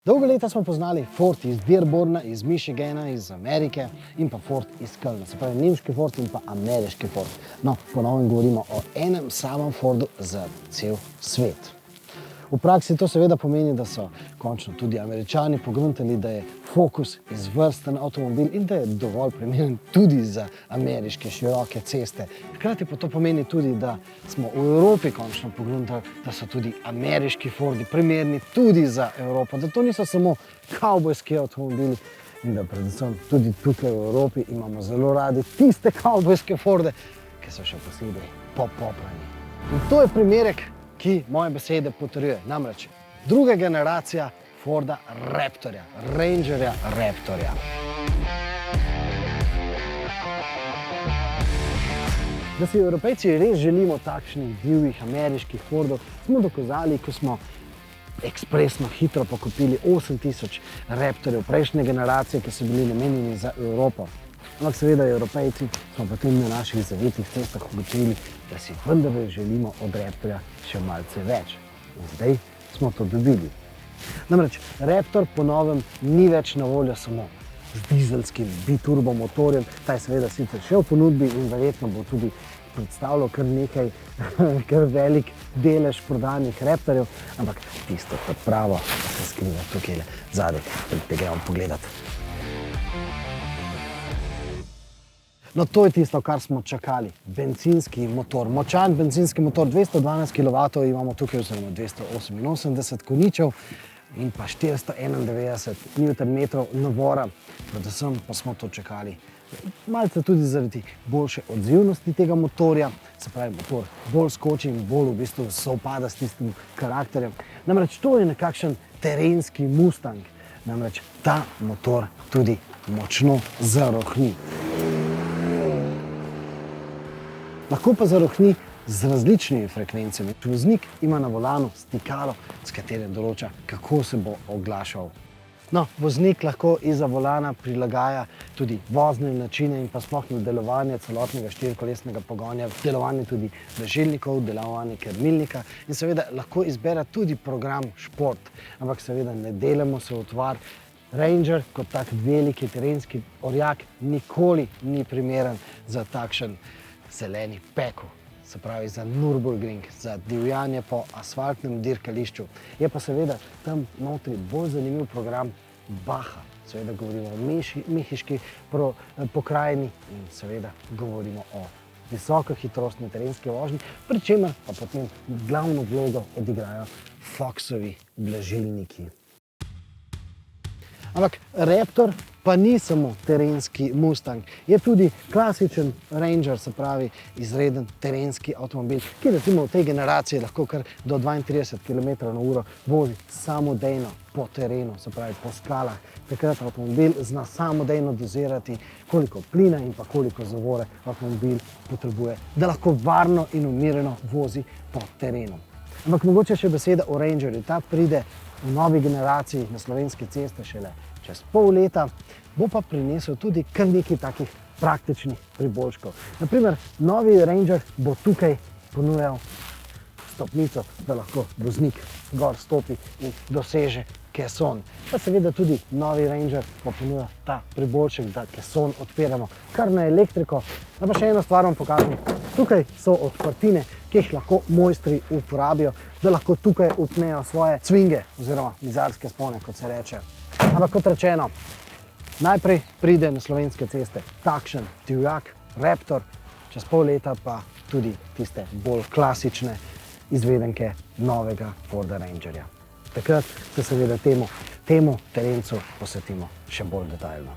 Dolgo leta smo poznali Ford iz Dearborna, iz Michigana, iz Amerike in pa Ford iz Kölna, se pravi nemški Ford in pa ameriški Ford. No, ponovno govorimo o enem samem Fordu za cel svet. V praksi to seveda pomeni, da so končno tudi Američani pogruntali, da je Focus izvrsten avtomobil in da je dovolj primeren tudi za ameriške široke ceste. Hkrati pa to pomeni tudi, da smo v Evropi končno pogruntali, da so tudi ameriški Fordi primerni tudi za Evropo, da to niso samo kavbojski avtomobili in da predvsem tudi tukaj v Evropi imamo zelo radi tiste kavbojske Forde, ki so še posebej popoprani. In to je primerek, ki moje besede potrjuje. Namreč druga generacija Forda Raptorja, Rangerja Raptorja. Da si Evropejci res želimo takšnih divjih ameriških Fordov, smo dokazali, ko smo ekspresno hitro pokupili 8000 Raptorjev prejšnje generacije, ki so bili namenjeni za Evropo. Ampak seveda Evropejci smo potem na naših zavitih cestah ugotovili, da si vendar želimo od Raptorja še malce več. In zdaj smo to dobili. Namreč Raptor po novem ni več na voljo samo z dizelskim biturbo motorjem. Ta je seveda sicer še v ponudbi in verjetno bo tudi predstavljal kar velik delež prodanih Raptorjev, ampak tisto pravo se skriva tukaj zadaj. Gremo pogledat. No, to je tisto, kar smo čakali. Bencinski motor, močan bencinski motor, 212 kW imamo tukaj, oziroma 288 konjičev in pa 491 Nm navora. Predvsem pa smo to čakali malce tudi zaradi boljše odzivnosti tega motorja, se pravi motor bolj skoči in bolj v bistvu sovpada s tistim karakterjem. Namreč to je nekakšen terenski Mustang, namreč ta motor tudi močno zarohni. Lahko pa zarohni z različnimi frekvencami. Voznik ima na volanu stikalo, s katerim določa, kako se bo oglašal. No, voznik lahko izza volana prilagaja tudi vozne načine in pa sploh delovanje celotnega štirikolesnega pogonja, delovanje tudi blažilnikov, delovanje krmilnika in seveda lahko izbere tudi program šport. Ampak seveda ne delamo se v tvar. Ranger kot tak veliki terenski orjak nikoli ni primeren za takšen zeleni pekel, se pravi za Nürburgring, za divjanje po asfaltnem dirkališču. Je pa seveda tam notri bolj zanimiv program Baja. Seveda govorimo o mehiški pokrajini in seveda govorimo o visokohitrostni terenski vožnji, pri čemer pa potem glavno vlogo odigrajo Foxovi blažilniki. Ampak Raptor pa ni samo terenski Mustang, je tudi klasičen Ranger, se pravi izreden terenski avtomobil, ki recimo v tej generaciji lahko kar do 32 km/h vozi samodejno po terenu, se pravi po skalah. Takrat avtomobil zna samodejno dozirati, koliko plina in pa koliko zavore avtomobil potrebuje, da lahko varno in umirjeno vozi po terenu. Ampak mogoče še beseda o Rangerju. Ta pride v novi generaciji na slovenske ceste šele čez pol leta, bo pa prinesel tudi kar nekaj takih praktičnih priboljškov. Naprimer, novi Ranger bo tukaj ponujal stopnico, da lahko voznik gor stopi in doseže keson. Pa seveda tudi novi Ranger bo ponujal ta priboljšek, da keson odpiramo kar na elektriko. Pa še eno stvar vam pokažem. Tukaj so odprtine, ki jih lahko mojstri uporabijo, da lahko tukaj upnejo svoje cvinge oziroma mizarske spone, kot se reče. Ampak kot rečeno, najprej pride na slovenske ceste takšen divjak Raptor, čez pol leta pa tudi tiste bolj klasične izvedenke novega Forda Rangerja. Takrat se seveda temu terencu posvetimo še bolj detaljno.